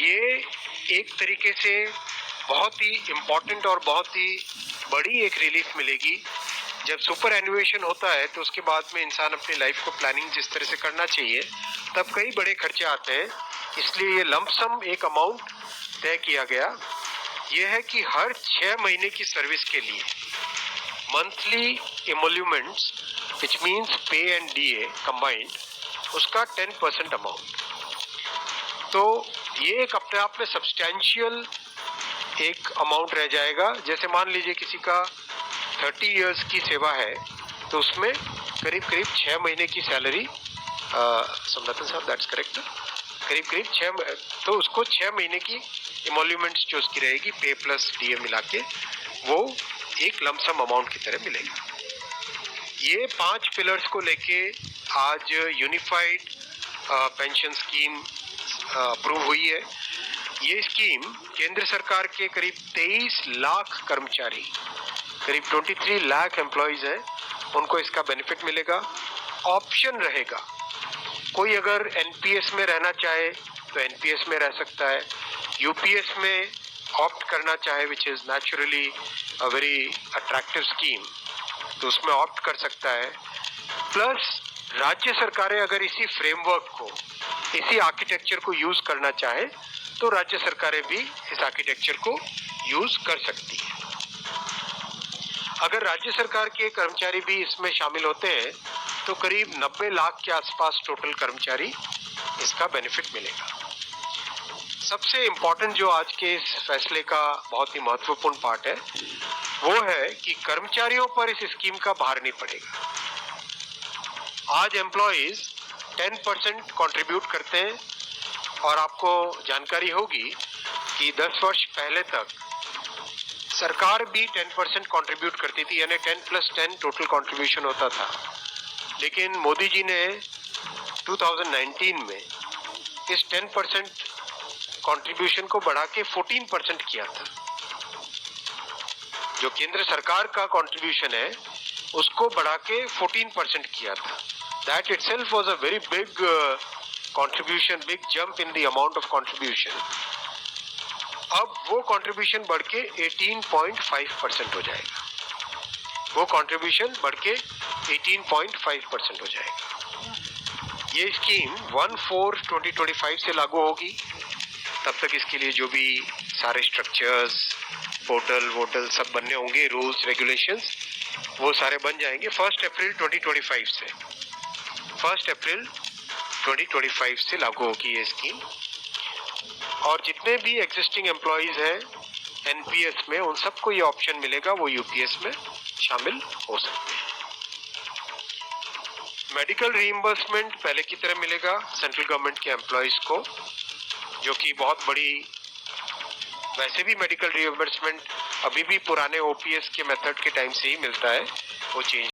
ये एक तरीके से बहुत ही इम्पोर्टेंट और बहुत ही बड़ी एक रिलीफ मिलेगी। जब सुपर एनुएशन होता है तो उसके बाद में इंसान अपनी लाइफ को प्लानिंग जिस तरह से करना चाहिए, तब कई बड़े खर्चे आते हैं। इसलिए ये लंपसम एक अमाउंट तय किया गया। ये है कि हर 6 महीने की सर्विस के लिए मंथली एमोल्यूमेंट्स विच मीन्स पे एंड डीए कंबाइंड, उसका 10% अमाउंट। तो ये एक अपने आप में सब्सटैंशियल एक अमाउंट रह जाएगा। जैसे मान लीजिए किसी का 30 इयर्स की सेवा है तो उसमें करीब करीब 6 महीने की सैलरी, समझाते साहब दैट्स करेक्ट, करीब करीब 6, तो उसको 6 महीने की इमोल्यूमेंट्स जो उसकी रहेगी पे प्लस डीए मिला के, वो एक लमसम अमाउंट की तरह मिलेगा। ये 5 पिलर्स को लेके आज यूनिफाइड पेंशन स्कीम अप्रूव हुई है। ये स्कीम केंद्र सरकार के करीब 23 लाख कर्मचारी, करीब 23 लाख एम्प्लॉयज हैं, उनको इसका बेनिफिट मिलेगा। ऑप्शन रहेगा, कोई अगर एनपीएस में रहना चाहे तो एनपीएस में रह सकता है, यूपीएस में ऑप्ट करना चाहे which is naturally a very attractive scheme, तो उसमें ऑप्ट कर सकता है। प्लस राज्य सरकारें अगर इसी फ्रेमवर्क को, इसी आर्किटेक्चर को यूज करना चाहे तो राज्य सरकारें भी इस आर्किटेक्चर को यूज कर सकती है। अगर राज्य सरकार के कर्मचारी भी इसमें शामिल होते हैं तो करीब 90 लाख के आसपास टोटल कर्मचारी इसका बेनिफिट मिलेगा। सबसे इम्पोर्टेंट जो आज के इस फैसले का बहुत ही महत्वपूर्ण पार्ट है वो है कि कर्मचारियों पर इस स्कीम का भार नहीं पड़ेगा। आज एम्प्लॉइज 10% कंट्रीब्यूट करते हैं और आपको जानकारी होगी कि 10 वर्ष पहले तक सरकार भी 10% कंट्रीब्यूट करती थी, यानी 10+10 टोटल कंट्रीब्यूशन होता था। लेकिन मोदी जी ने 2019 में इस 10% कंट्रीब्यूशन को बढ़ा के 14% किया था। जो केंद्र सरकार का कंट्रीब्यूशन है उसको बढ़ा के 14% किया था। That itself was a very big contribution, big jump in the amount of contribution. अब वो कंट्रीब्यूशन बढ़ के 18.5% हो जाएगा। वो कंट्रीब्यूशन बढ़ के 18.5% हो जाएगा। ये स्कीम 1/4/2025 से लागू होगी। तब तक इसके लिए जो भी सारे स्ट्रक्चर्स, पोर्टल वोटल सब बनने होंगे, रूल्स रेगुलेशंस, वो सारे बन जाएंगे 1 अप्रैल 2025 से। 1 अप्रैल 2025 से लागू होगी ये स्कीम। और जितने भी एग्जिस्टिंग एम्प्लॉइज हैं एनपीएस में, उन सबको ये ऑप्शन मिलेगा, वो यूपीएस में शामिल हो सकते हैं। मेडिकल रीइंबर्समेंट पहले की तरह मिलेगा सेंट्रल गवर्नमेंट के एम्प्लॉइज को, जो कि बहुत बड़ी, वैसे भी मेडिकल रीइंबर्समेंट अभी भी पुराने ओपीएस के मेथड के टाइम से ही मिलता है, वो चेंज